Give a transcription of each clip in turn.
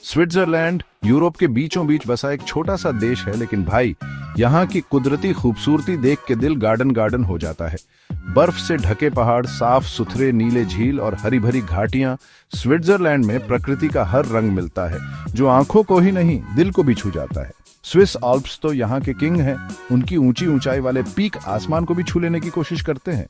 Switzerland Europe के बीचों बीच बसा एक छोटा सा देश है, लेकिन भाई यहाँ की कुदरती खूबसूरती देख के दिल गार्डन गार्डन हो जाता है। बर्फ से ढके पहाड़, साफ सुथरे नीले झील और हरी भरी घाटियां। स्विट्जरलैंड में प्रकृति का हर रंग मिलता है, जो आंखों को ही नहीं दिल को भी छू जाता है। स्विस आल्प्स तो यहाँ के किंग हैं। उनकी ऊंची ऊंचाई वाले पीक आसमान को भी छू लेने की कोशिश करते हैं।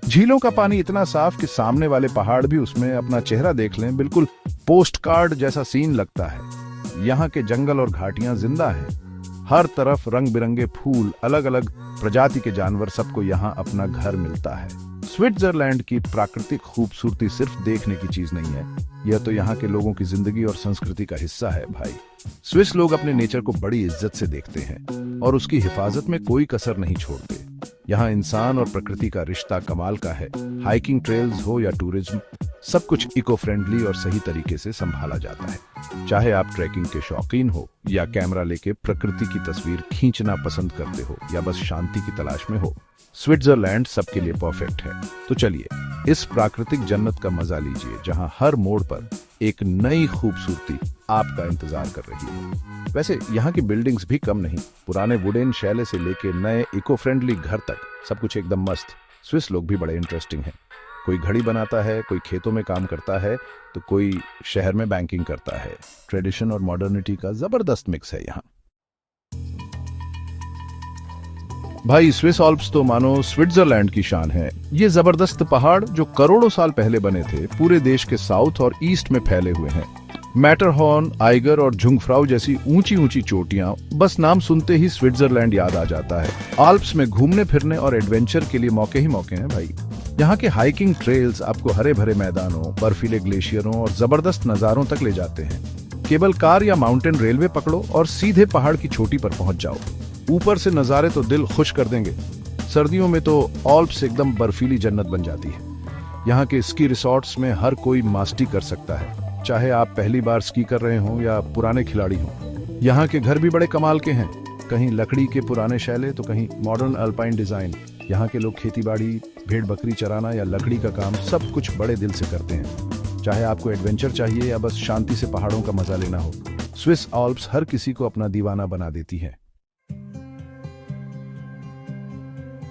झीलों का पानी इतना साफ कि सामने वाले पहाड़ भी उसमें अपना चेहरा देख लें। बिल्कुल पोस्ट कार्ड जैसा सीन लगता है। यहाँ के जंगल और घाटियां जिंदा हैं। हर तरफ रंग बिरंगे फूल, अलग अलग प्रजाति के जानवर, सबको यहाँ अपना घर मिलता है। स्विट्जरलैंड की प्राकृतिक खूबसूरती सिर्फ देखने की चीज नहीं है, यह तो यहाँ के लोगों की जिंदगी और संस्कृति का हिस्सा है भाई। स्विस लोग अपने नेचर को बड़ी इज्जत से देखते हैं और उसकी हिफाजत में कोई कसर नहीं छोड़ते। यहाँ इंसान और प्रकृति का रिश्ता कमाल का है। हाइकिंग ट्रेल्स हो या टूरिज्म, सब कुछ इको फ्रेंडली और सही तरीके से संभाला जाता है। चाहे आप ट्रैकिंग के शौकीन हो या कैमरा लेके प्रकृति की तस्वीर खींचना पसंद करते हो या बस शांति की तलाश में हो, स्विट्जरलैंड सबके लिए परफेक्ट है। तो चलिए इस प्राकृतिक जन्नत का मजा लीजिए, जहां हर मोड़ पर एक नई खूबसूरती आपका इंतजार कर रही है। वैसे यहाँ की बिल्डिंग्स भी कम नहीं। पुराने वुडन शैले से लेके नए इको फ्रेंडली घर तक सब कुछ एकदम मस्त। स्विस लोग भी बड़े इंटरेस्टिंग हैं। कोई घड़ी बनाता है, कोई खेतों में काम करता है, तो कोई शहर में बैंकिंग करता है। ट्रेडिशन और मॉडर्निटी का जबरदस्त मिक्स है यहाँ। भाई स्विस आल्प्स तो मानो स्विट्जरलैंड की शान है। ये जबरदस्त पहाड़ जो करोड़ों साल पहले बने थे, पूरे देश के साउथ और ईस्ट में फैले हुए हैं। मैटरहॉर्न, आइगर और जुंगफ्राउ जैसी ऊंची ऊंची चोटियां, बस नाम सुनते ही स्विट्जरलैंड याद आ जाता है। आल्प्स में घूमने फिरने और एडवेंचर के लिए मौके ही मौके हैं भाई। यहाँ के हाइकिंग ट्रेल्स आपको हरे भरे मैदानों, बर्फीले ग्लेशियरों और जबरदस्त नजारों तक ले जाते हैं। केबल कार या माउंटेन रेलवे पकड़ो और सीधे पहाड़ की चोटी पर पहुंच जाओ। ऊपर से नजारे तो दिल खुश कर देंगे। सर्दियों में तो आल्प्स एकदम बर्फीली जन्नत बन जाती है। यहाँ के स्की रिसॉर्ट्स में हर कोई मास्टी कर सकता है, चाहे आप पहली बार स्की कर रहे हो या पुराने खिलाड़ी हो। यहाँ के घर भी बड़े कमाल के हैं, कहीं लकड़ी के पुराने शैले तो कहीं मॉडर्न अल्पाइन डिजाइन। यहाँ के लोग खेतीबाड़ी, भेड़ बकरी चराना या लकड़ी का काम सब कुछ बड़े दिल से करते हैं। चाहे आपको एडवेंचर चाहिए या बस शांति से पहाड़ों का मजा लेना हो, स्विस आल्प्स हर किसी को अपना दीवाना बना देती है।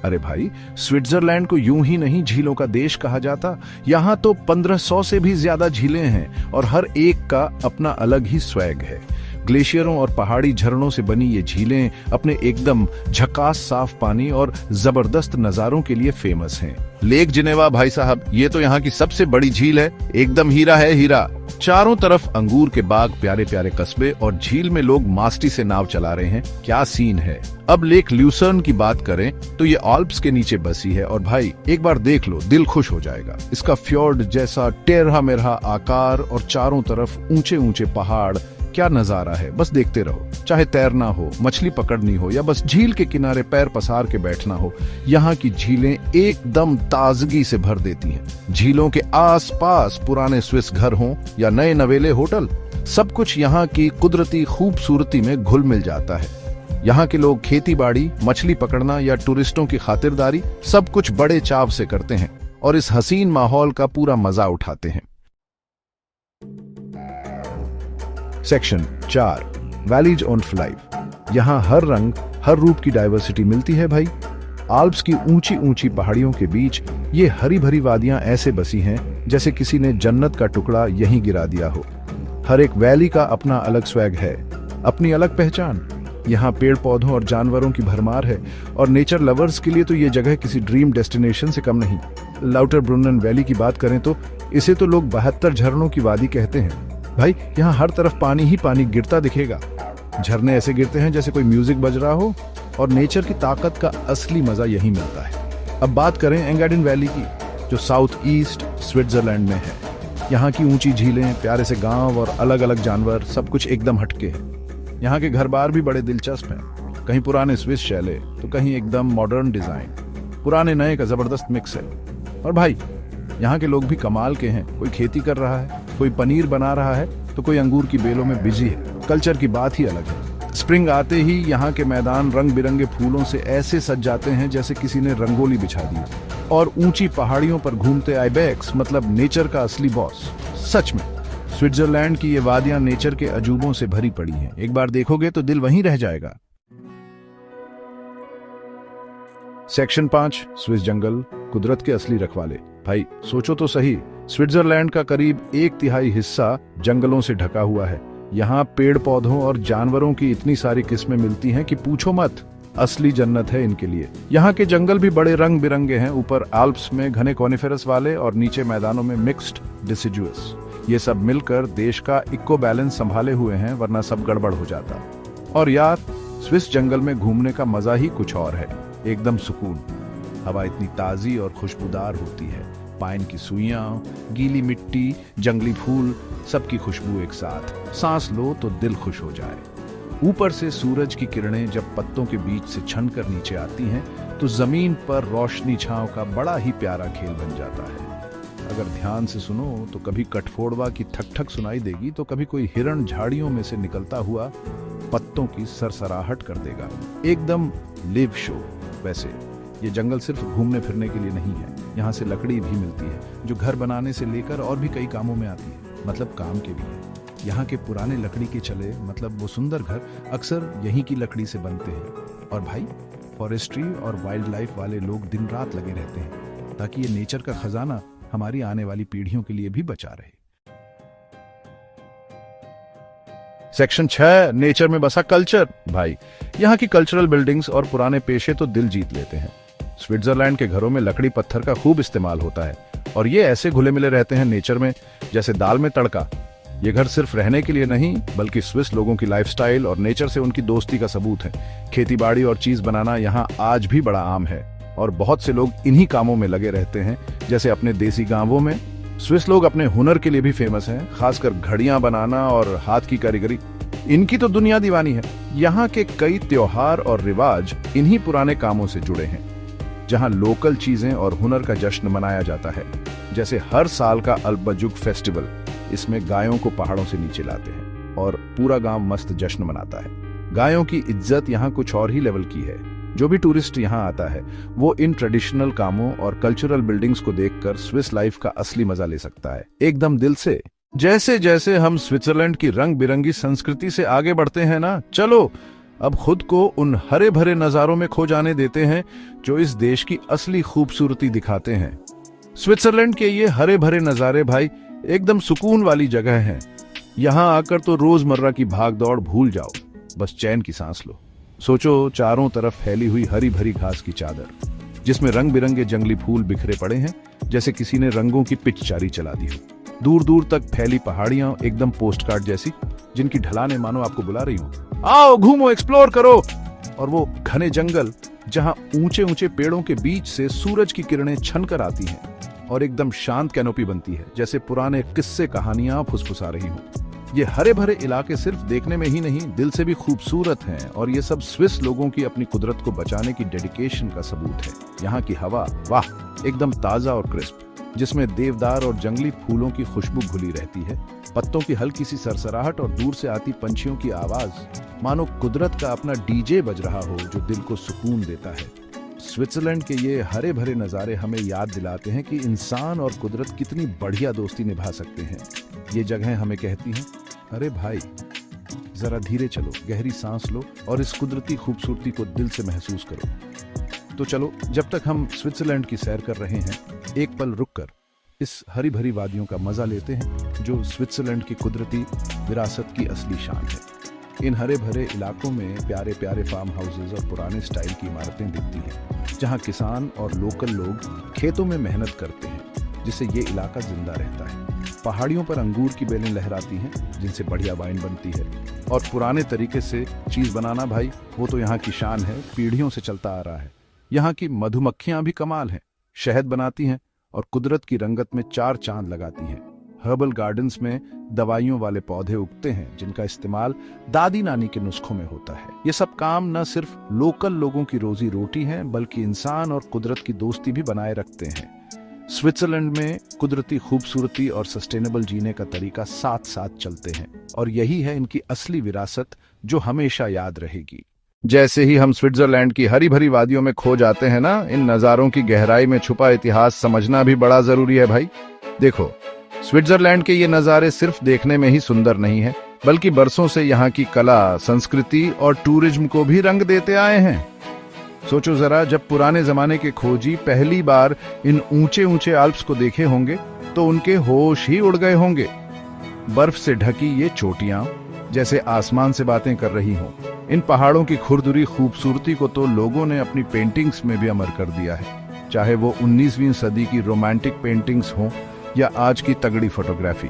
अरे भाई, स्विट्जरलैंड को यूं ही नहीं झीलों का देश कहा जाता। यहाँ तो 1500 से भी ज्यादा झीलें हैं और हर एक का अपना अलग ही स्वैग है। ग्लेशियरों और पहाड़ी झरनों से बनी ये झीलें अपने एकदम झकास साफ पानी और जबरदस्त नजारों के लिए फेमस हैं। लेक जिनेवा भाई साहब, ये तो यहाँ की सबसे बड़ी झील है। एकदम हीरा है हीरा। चारों तरफ अंगूर के बाग, प्यारे प्यारे कस्बे और झील में लोग मास्टी से नाव चला रहे हैं। क्या सीन है। अब लेक ल्यूसर्न की बात करें तो ये आल्प्स के नीचे बसी है और भाई एक बार देख लो, दिल खुश हो जाएगा। इसका फ्योर्ड जैसा टेढ़ा मेढ़ा आकार और चारों तरफ ऊंचे ऊंचे पहाड़, क्या नजारा है। बस देखते रहो। चाहे तैरना हो, मछली पकड़नी हो या बस झील के किनारे पैर पसार के बैठना हो, यहाँ की झीलें एकदम ताजगी से भर देती हैं। झीलों के आसपास पुराने स्विस घर हों या नए नवेले होटल, सब कुछ यहाँ की कुदरती खूबसूरती में घुल मिल जाता है। यहाँ के लोग खेती बाड़ी, मछली पकड़ना या टूरिस्टों की खातिरदारी सब कुछ बड़े चाव से करते हैं और इस हसीन माहौल का पूरा मजा उठाते हैं। Section 4, valleys of life. यहाँ हर रंग, हर रूप की डाइवर्सिटी मिलती है भाई। आल्प्स की ऊंची ऊंची पहाड़ियों के बीच ये हरी भरी वादियां ऐसे बसी हैं जैसे किसी ने जन्नत का टुकड़ा यहीं गिरा दिया हो। हर एक वैली का अपना अलग स्वैग है, अपनी अलग पहचान। यहाँ पेड़ पौधों और जानवरों की भरमार है और नेचर लवर्स के लिए तो ये जगह किसी ड्रीम डेस्टिनेशन से कम नहीं। लाउटरब्रुनन वैली की बात करें तो इसे तो लोग 72 झरनों की वादी कहते हैं। भाई यहाँ हर तरफ पानी ही पानी गिरता दिखेगा। झरने ऐसे गिरते हैं जैसे कोई म्यूजिक बज रहा हो और नेचर की ताकत का असली मजा यही मिलता है। अब बात करें एंगाडिन वैली की, जो साउथ ईस्ट स्विट्जरलैंड में है। यहाँ की ऊंची झीलें, प्यारे से गांव और अलग अलग जानवर, सब कुछ एकदम हटके है। यहाँ के घर बार भी बड़े दिलचस्प हैं। कहीं पुराने स्विस शैले तो कहीं एकदम मॉडर्न डिजाइन। पुराने नए का जबरदस्त मिक्स है। और भाई यहाँ के लोग भी कमाल के हैं। कोई खेती कर रहा है, कोई पनीर बना रहा है तो कोई अंगूर की बेलों में बिजी है। कल्चर की बात ही अलग है। स्प्रिंग आते ही यहाँ के मैदान रंग बिरंगे फूलों से ऐसे सज जाते हैं जैसे किसी ने रंगोली बिछा दी। और ऊंची पहाड़ियों पर घूमते आइबेक्स, मतलब नेचर का असली बॉस। सच में स्विट्जरलैंड की ये वादियां नेचर के अजूबों से भरी पड़ी हैं। एक बार देखोगे तो दिल वहीं रह जाएगा। सेक्शन 5, स्विस जंगल, कुदरत के असली रखवाले। भाई सोचो तो सही, स्विट्जरलैंड का करीब 1/3 हिस्सा जंगलों से ढका हुआ है। यहाँ पेड़ पौधों और जानवरों की इतनी सारी किस्में मिलती हैं कि पूछो मत, असली जन्नत है इनके लिए। यहाँ के जंगल भी बड़े रंग बिरंगे हैं, ऊपर आल्प्स में घने कॉनिफेरस वाले और नीचे मैदानों में मिक्स्ड डिसिडुअस। ये सब मिलकर देश का इको बैलेंस संभाले हुए हैं, वरना सब गड़बड़ हो जाता। और यार, स्विस जंगल में घूमने का मजा ही कुछ और है, एकदम सुकून। हवा इतनी ताजी और खुशबूदार होती है, पाइन की सुइयां, गीली मिट्टी, जंगली फूल, सबकी खुशबू एक साथ। सांस लो तो दिल खुश हो जाए। ऊपर से सूरज की किरणें जब पत्तों के बीच से छनकर नीचे आती हैं तो जमीन पर रोशनी छांव का बड़ा ही प्यारा खेल बन जाता है। अगर ध्यान से सुनो तो कभी कठफोड़वा की ठक ठक सुनाई देगी, तो कभी कोई हिरण झाड़ियों में से निकलता हुआ पत्तों की सरसराहट कर देगा। एकदम लिव शो। वैसे ये जंगल सिर्फ घूमने फिरने के लिए नहीं है, यहाँ से लकड़ी भी मिलती है जो घर बनाने से लेकर और भी कई कामों में आती है, मतलब काम के भी है। यहाँ के पुराने लकड़ी के चले, मतलब वो सुंदर घर अक्सर यहीं की लकड़ी से बनते हैं। और भाई, फॉरेस्ट्री और वाइल्ड लाइफ वाले लोग दिन रात लगे रहते हैं ताकि ये नेचर का खजाना हमारी आने वाली पीढ़ियों के लिए भी बचा रहे। सेक्शन 6, नेचर में बसा कल्चर। भाई, यहाँ की कल्चरल बिल्डिंग्स और पुराने पेशे तो दिल जीत लेते हैं। स्विट्जरलैंड के घरों में लकड़ी पत्थर का खूब इस्तेमाल होता है और ये ऐसे घुले मिले रहते हैं नेचर में जैसे दाल में तड़का। ये घर सिर्फ रहने के लिए नहीं, बल्कि स्विस लोगों की लाइफस्टाइल और नेचर से उनकी दोस्ती का सबूत है। खेतीबाड़ी और चीज बनाना यहाँ आज भी बड़ा आम है और बहुत से लोग इन्हीं कामों में लगे रहते हैं। जैसे अपने देसी गांवों में स्विस लोग अपने हुनर के लिए भी फेमस हैं, खासकर घड़ियां बनाना और हाथ की कारीगरी, इनकी तो दुनिया दीवानी है। यहाँ के कई त्योहार और रिवाज इन्हीं पुराने कामों से जुड़े हैं, जहाँ लोकल चीजें और हुनर का जश्न मनाया जाता है। जैसे हर साल का अल्बजुक फेस्टिवल, इसमें गायों को पहाड़ों से नीचे लाते हैं और पूरा गांव मस्त जश्न मनाता है। गायों की इज्जत यहाँ कुछ और ही लेवल की है। जो भी टूरिस्ट यहाँ आता है वो इन ट्रेडिशनल कामों और कल्चरल बिल्डिंग्स को देखकर स्विस लाइफ का असली मजा ले सकता है, एकदम दिल से। जैसे जैसे हम स्विट्जरलैंड की रंग बिरंगी संस्कृति से आगे बढ़ते हैं ना, चलो अब खुद को उन हरे भरे नजारों में खो जाने देते हैं जो इस देश की असली खूबसूरती दिखाते हैं। स्विट्जरलैंड के ये हरे भरे नजारे भाई एकदम सुकून वाली जगह है। यहाँ आकर तो रोजमर्रा की भाग दौड़ भूल जाओ, बस चैन की सांस लो। सोचो, चारों तरफ फैली हुई हरी भरी घास की चादर, जिसमें रंग बिरंगे जंगली फूल बिखरे पड़े हैं जैसे किसी ने रंगों की पिचकारी चला दी हो। दूर दूर तक फैली पहाड़ियां एकदम पोस्टकार्ड जैसी, जिनकी ढलानें मानो आपको बुला रही हो, आओ घूमो, एक्सप्लोर करो। और वो घने जंगल जहां ऊंचे ऊंचे पेड़ों के बीच से सूरज की किरणें छनकर आती हैं और एकदम शांत कैनोपी बनती है, जैसे पुराने किस्से कहानियां फुसफुसा रही हो। ये हरे भरे इलाके सिर्फ देखने में ही नहीं, दिल से भी खूबसूरत हैं और ये सब स्विस लोगों की अपनी कुदरत को बचाने की डेडिकेशन का सबूत है। यहाँ की हवा, वाह, एकदम ताजा और क्रिस्प, जिसमें देवदार और जंगली फूलों की खुशबू घुली रहती है। पत्तों की हल्की सी सरसराहट और दूर से आती पंछियों की आवाज, मानो कुदरत का अपना डीजे बज रहा हो जो दिल को सुकून देता है। स्विट्जरलैंड के ये हरे भरे नज़ारे हमें याद दिलाते हैं कि इंसान और कुदरत कितनी बढ़िया दोस्ती निभा सकते हैं। ये जगह हमें कहती हैं, अरे भाई जरा धीरे चलो, गहरी सांस लो और इस कुदरती खूबसूरती को दिल से महसूस करो। तो चलो, जब तक हम स्विट्जरलैंड की सैर कर रहे हैं, एक पल रुककर इस हरी भरी वादियों का मजा लेते हैं जो स्विट्जरलैंड की कुदरती विरासत की असली शान है। इन हरे भरे इलाकों में प्यारे प्यारे फार्म हाउसेज और पुराने स्टाइल की इमारतें दिखती हैं, जहां किसान और लोकल लोग खेतों में मेहनत करते हैं, जिससे ये इलाका जिंदा रहता है। पहाड़ियों पर अंगूर की बेलें लहराती हैं, जिनसे बढ़िया वाइन बनती है। और पुराने तरीके से चीज बनाना भाई, वो तो यहाँ की शान है, पीढ़ियों से चलता आ रहा है। यहाँ की मधुमक्खियां भी कमाल हैं, शहद बनाती हैं और कुदरत की रंगत में चार चांद लगाती हैं। हर्बल गार्डन्स में दवाइयों वाले पौधे उगते हैं, जिनका इस्तेमाल दादी नानी के नुस्खों में होता है। ये सब काम न सिर्फ लोकल लोगों की रोजी रोटी है, बल्कि इंसान और कुदरत की दोस्ती भी बनाए रखते हैं। स्विट्जरलैंड में कुदरती खूबसूरती और सस्टेनेबल जीने का तरीका साथ साथ चलते हैं, और यही है इनकी असली विरासत जो हमेशा याद रहेगी। जैसे ही हम स्विट्जरलैंड की हरी भरी वादियों में खो जाते हैं ना, इन नज़ारों की गहराई में छुपा इतिहास समझना भी बड़ा जरूरी है भाई। देखो, स्विट्जरलैंड के ये नज़ारे सिर्फ देखने में ही सुंदर नहीं है, बल्कि बरसों से यहाँ की कला, संस्कृति और टूरिज्म को भी रंग देते आए हैं। सोचो जरा, जब पुराने जमाने के खोजी पहली बार इन ऊंचे ऊंचे आल्प्स को देखे होंगे तो उनके होश ही उड़ गए होंगे। बर्फ से ढकी ये चोटियां जैसे आसमान से बातें कर रही हों। इन पहाड़ों की खुरदुरी खूबसूरती को तो लोगों ने अपनी पेंटिंग्स में भी अमर कर दिया है, चाहे वो 19वीं सदी की रोमांटिक पेंटिंग्स हों या आज की तगड़ी फोटोग्राफी।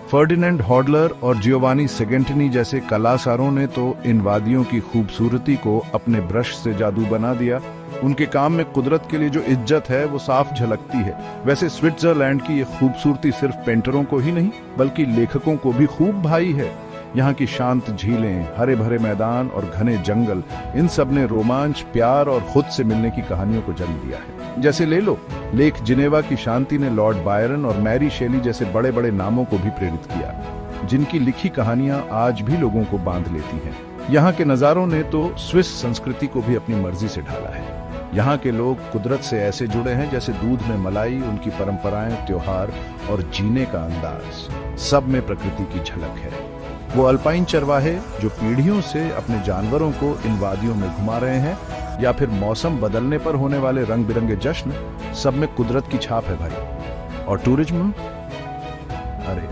फर्डिनेंड हॉडलर और जियोवानी सेगेंटिनी जैसे कलाकारों ने तो इन वादियों की खूबसूरती को अपने ब्रश से जादू बना दिया। उनके काम में कुदरत के लिए जो इज्जत है वो साफ झलकती है। वैसे स्विट्जरलैंड की ये खूबसूरती सिर्फ पेंटरों को ही नहीं बल्कि लेखकों को भी खूब भाई है। यहाँ की शांत झीलें, हरे भरे मैदान और घने जंगल, इन सब ने रोमांच, प्यार और खुद से मिलने की कहानियों को जन्म दिया है। जैसे ले लो, लेक जिनेवा की शांति ने लॉर्ड बायरन और मैरी शेली जैसे बड़े बड़े नामों को भी प्रेरित किया, जिनकी लिखी कहानियां आज भी लोगों को बांध लेती हैं। यहाँ के नज़ारों ने तो स्विस संस्कृति को भी अपनी मर्जी से ढाला है। यहाँ के लोग कुदरत से ऐसे जुड़े हैं जैसे दूध में मलाई। उनकी परंपराएं, त्योहार और जीने का अंदाज, सब में प्रकृति की झलक है। वो अल्पाइन चरवाहे जो पीढ़ियों से अपने जानवरों को इन वादियों में घुमा रहे हैं, या फिर मौसम बदलने पर होने वाले रंग बिरंगे जश्न, सब में कुदरत की छाप है भाई। और टूरिज्म, अरे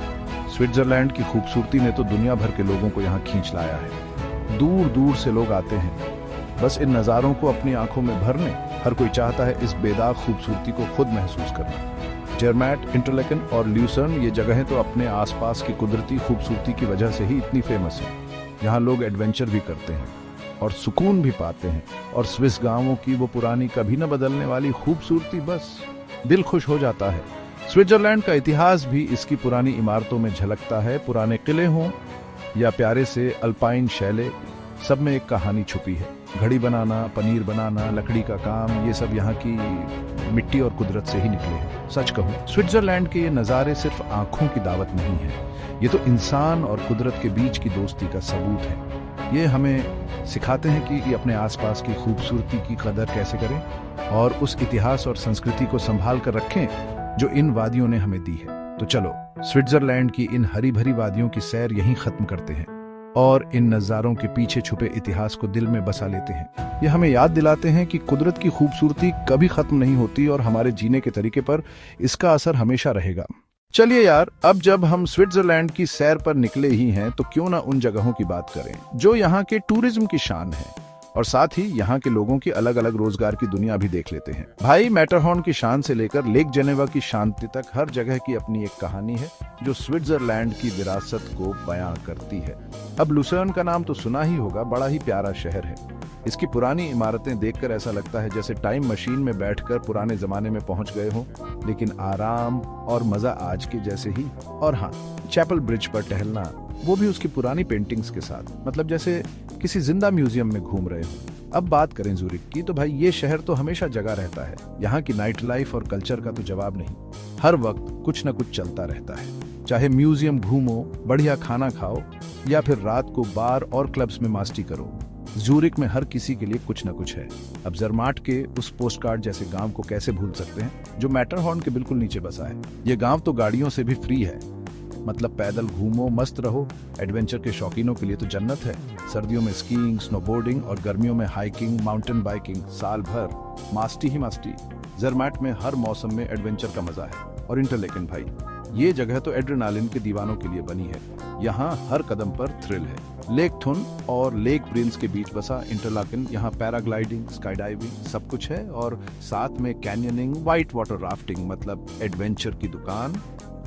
स्विट्जरलैंड की खूबसूरती ने तो दुनिया भर के लोगों को यहाँ खींच लाया है। दूर दूर से लोग आते हैं बस इन नज़ारों को अपनी आंखों में भरने। हर कोई चाहता है इस बेदाग खूबसूरती को खुद महसूस करना। जर्मैट, इंटरलेकन और ल्यूसर्न ये जगहें तो अपने आसपास की कुदरती खूबसूरती की वजह से ही इतनी फेमस हैं। यहाँ लोग एडवेंचर भी करते हैं और सुकून भी पाते हैं, और स्विस गांवों की वो पुरानी कभी न बदलने वाली खूबसूरती बस दिल खुश हो जाता है। स्विट्जरलैंड का इतिहास भी इसकी पुरानी इमारतों में झलकता है। पुराने किले हों या प्यारे से अल्पाइन शैले, सब में एक कहानी छुपी है। घड़ी बनाना, पनीर बनाना, लकड़ी का काम, ये सब यहाँ की मिट्टी और कुदरत से ही निकले हैं। सच कहूँ, स्विट्जरलैंड के ये नज़ारे सिर्फ आंखों की दावत नहीं है, ये तो इंसान और कुदरत के बीच की दोस्ती का सबूत है। ये हमें सिखाते हैं कि अपने आसपास की खूबसूरती की कदर कैसे करें और उस इतिहास और संस्कृति को संभाल कर रखें जो इन वादियों ने हमें दी है। तो चलो, स्विट्जरलैंड की इन हरी भरी वादियों की सैर यहीं खत्म करते हैं और इन नज़ारों के पीछे छुपे इतिहास को दिल में बसा लेते हैं। ये हमें याद दिलाते हैं कि कुदरत की खूबसूरती कभी खत्म नहीं होती और हमारे जीने के तरीके पर इसका असर हमेशा रहेगा। चलिए यार, अब जब हम स्विट्जरलैंड की सैर पर निकले ही हैं तो क्यों ना उन जगहों की बात करें जो यहाँ के टूरिज्म की शान है, और साथ ही यहाँ के लोगों की अलग अलग रोजगार की दुनिया भी देख लेते हैं। भाई, मैटरहॉर्न की शान से लेकर लेक जेनेवा की शांति तक हर जगह की अपनी एक कहानी है जो स्विट्जरलैंड की विरासत को बयां करती है। अब लुसर्न का नाम तो सुना ही होगा, बड़ा ही प्यारा शहर है। इसकी पुरानी इमारतें देखकर ऐसा लगता है जैसे टाइम मशीन में बैठकर पुराने जमाने में पहुंच गए हो, लेकिन आराम और मजा आज के जैसे ही। और हाँ, चैपल ब्रिज पर टहलना, वो भी उसकी पुरानी पेंटिंग्स के साथ, मतलब जैसे किसी जिंदा म्यूजियम में घूम रहे हो। अब बात करें ज़ूरिक की, तो भाई ये शहर तो हमेशा जगा रहता है। यहाँ की नाइट लाइफ और कल्चर का तो जवाब नहीं। हर वक्त कुछ न कुछ चलता रहता है, चाहे म्यूजियम घूमो, बढ़िया खाना खाओ या फिर रात को बार और क्लब्स में मस्ती करो। ज़ूरिक में हर किसी के लिए कुछ न कुछ है। अब जर्माट के उस पोस्टकार्ड जैसे गांव को कैसे भूल सकते हैं जो मैटरहॉर्न के बिल्कुल नीचे बसा है। ये गांव तो गाड़ियों से भी फ्री है, मतलब पैदल घूमो, मस्त रहो। एडवेंचर के शौकीनों के लिए तो जन्नत है। सर्दियों में स्कीइंग, स्नोबोर्डिंग और गर्मियों में हाइकिंग, माउंटेन बाइकिंग, साल भर मास्टी ही मास्टी। जर्मैट में हर मौसम में एडवेंचर का मजा है। और इंटरलेकन भाई, ये जगह तो एड्रेनालिन के दीवानों के लिए बनी है। यहाँ हर कदम पर थ्रिल है। लेक थुन और लेक प्रिंस के बीच बसा इंटरलाकन, यहाँ पैराग्लाइडिंग, स्काई डाइविंग सब कुछ है, और साथ में कैन्यनिंग, वाइट वाटर राफ्टिंग, मतलब एडवेंचर की दुकान।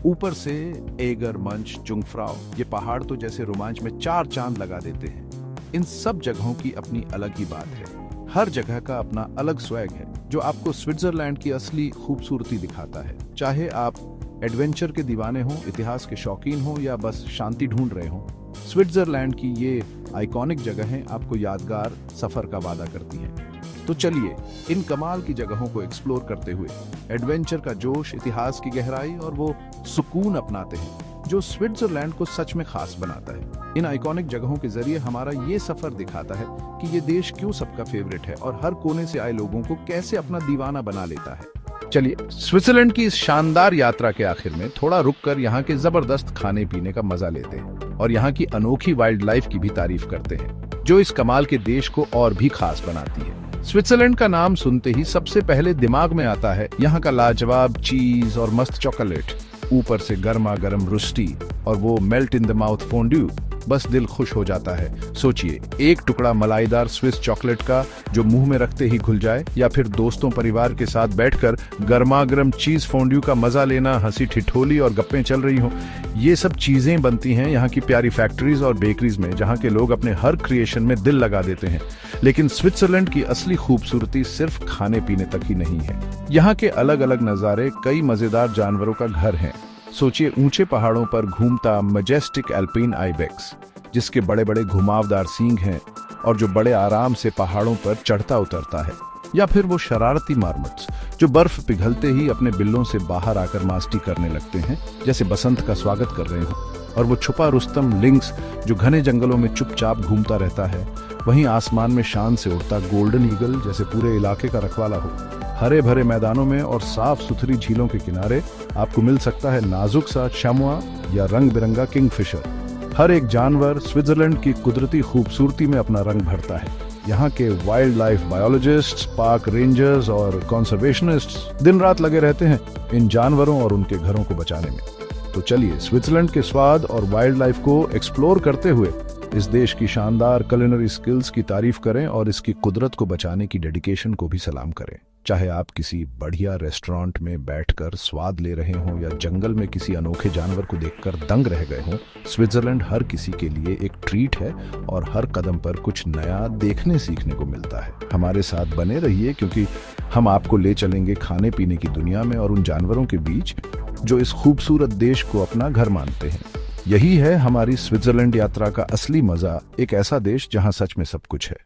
ऊपर से एगर, मंच, जुंगफ्राउ, ये पहाड़ तो जैसे रोमांच में चार चांद लगा देते हैं। इन सब जगहों की अपनी अलग ही बात है। हर जगह का अपना अलग स्वैग है जो आपको स्विट्जरलैंड की असली खूबसूरती दिखाता है। चाहे आप एडवेंचर के दीवाने हों, इतिहास के शौकीन हों या बस शांति ढूंढ रहे हों, स्विट्जरलैंड की ये आइकॉनिक जगहें आपको यादगार सफर का वादा करती हैं। तो चलिए, इन कमाल की जगहों को एक्सप्लोर करते हुए एडवेंचर का जोश, इतिहास की गहराई और वो सुकून अपनाते हैं जो स्विट्जरलैंड को सच में खास बनाता है। इन आइकॉनिक जगहों के जरिए हमारा ये सफर दिखाता है कि ये देश क्यों सबका फेवरेट है और हर कोने से आए लोगों को कैसे अपना दीवाना बना लेता है। चलिए, स्विट्जरलैंड की इस शानदार यात्रा के आखिर में थोड़ा रुककर यहाँ के जबरदस्त खाने पीने का मजा लेते हैं और यहाँ की अनोखी वाइल्ड लाइफ की भी तारीफ करते हैं, जो इस कमाल के देश को और भी खास बनाती है। स्विट्जरलैंड का नाम सुनते ही सबसे पहले दिमाग में आता है यहाँ का लाजवाब चीज और मस्त चॉकलेट, ऊपर से गर्मा गर्म रुस्टी और वो melt in the mouth fondue, बस दिल खुश हो जाता है। सोचिए, एक टुकड़ा मलाईदार स्विस चॉकलेट का जो मुंह में रखते ही घुल जाए, या फिर दोस्तों परिवार के साथ बैठकर गर्मा गर्म चीज फोंड्यू का मजा लेना, हंसी ठिठोली और गप्पें चल रही हो। ये सब चीजें बनती हैं यहाँ की प्यारी फैक्ट्रीज और बेकरीज में, जहाँ के लोग अपने हर क्रिएशन में दिल लगा देते हैं। लेकिन स्विट्जरलैंड की असली खूबसूरती सिर्फ खाने पीने तक ही नहीं है। यहाँ के अलग अलग नज़ारे कई मजेदार जानवरों का घर हैं। सोचिए, ऊंचे पहाड़ों पर घूमता मैजेस्टिक एल्पाइन आइबेक्स, जिसके बड़े बड़े घुमावदार सींग हैं और जो बड़े आराम से पहाड़ों पर चढ़ता उतरता है। या फिर वो शरारती मार्मोट्स, जो बर्फ पिघलते ही अपने बिल्लों से बाहर आकर मास्टी करने लगते हैं, जैसे बसंत का स्वागत कर रहे हो। और वो छुपा रुस्तम लिंक्स, जो घने जंगलों में चुपचाप घूमता रहता है। वहीं आसमान में शान से उड़ता गोल्डन ईगल, जैसे पूरे इलाके का रखवाला हो। हरे भरे मैदानों में और साफ सुथरी झीलों के किनारे आपको मिल सकता है नाजुक सा शमुआ या रंग बिरंगा किंगफिशर। हर एक जानवर स्विट्जरलैंड की कुदरती खूबसूरती में अपना रंग भरता है। यहाँ के wild life biologists, park rangers और कंजर्वेशनिस्ट्स दिन रात लगे रहते हैं इन जानवरों और उनके घरों को बचाने में। तो चलिए, स्विट्जरलैंड के स्वाद और वाइल्ड लाइफ को एक्सप्लोर करते हुए इस देश की शानदार कुलिनरी स्किल्स की तारीफ करें और इसकी कुदरत को बचाने की डेडिकेशन को भी सलाम करें। चाहे आप किसी बढ़िया रेस्टोरेंट में बैठकर स्वाद ले रहे हों या जंगल में किसी अनोखे जानवर को देखकर दंग रह गए हों, स्विट्जरलैंड हर किसी के लिए एक ट्रीट है और हर कदम पर कुछ नया देखने सीखने को मिलता है। हमारे साथ बने रहिए, क्योंकि हम आपको ले चलेंगे खाने पीने की दुनिया में और उन जानवरों के बीच जो इस खूबसूरत देश को अपना घर मानते हैं। यही है हमारी स्विट्जरलैंड यात्रा का असली मजा, एक ऐसा देश जहां सच में सब कुछ है।